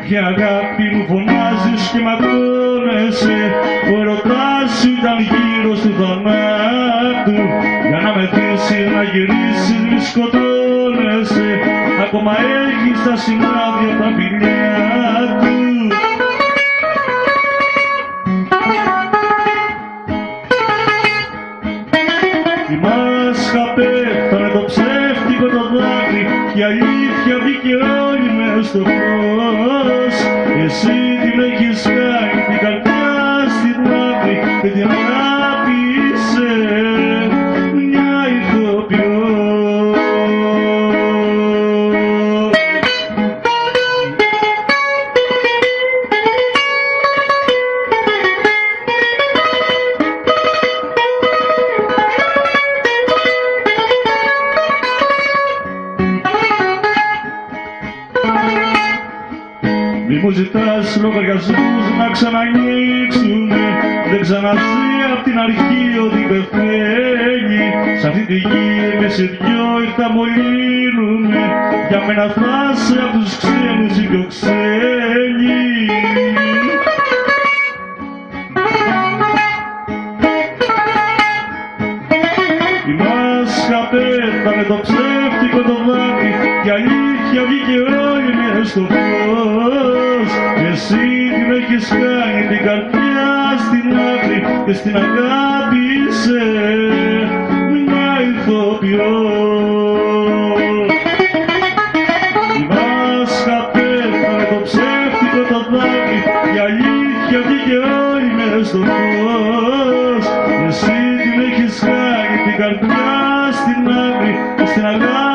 Και αγάπη μου φωνάζεις και ματώνεσαι. Ο ερωτάς ήταν γύρω του θανάτου. Για να με αφήσεις να γυρίσεις μη σκοτώνεσαι. Ακόμα έχεις τα σημάδια τα φιλιά του. Η μάσκα πέφτανε το ψεύτικο το δάκρυ. Η αλήθεια βγήκε όλη μες στο φως. Εσύ την έχεις κάνει την καρδιά στην άκρη και την αγάπησε μια ηθοποιός. Μη μου ζητάς λογαριασμούς να ξανανοίξουνε. Δεν ξαναζει απ' την αρχή ότι πεθαίνει. Σ' αυτή τη γη εμείς οι δυο ήρθα μολύνουμε. Για μένα θα είσαι απ' τους ξένους οι πιο ξένοι. Η μάσκα πέθανε το ψεύτικο το δάκρυ. Η αλήθεια βγήκε όλη μες στο φως. Εσύ την έχεις κάνει την καρδιά στην άκρη και στην αγάπησε μια ηθοποιός. Η μάσκα πέθανε το ψεύτικο το δάκρυ. Η αλήθεια βγήκε όλη μες στο φως. Εσύ την έχεις κάνει την καρδιά στην άκρη και στην αγάπη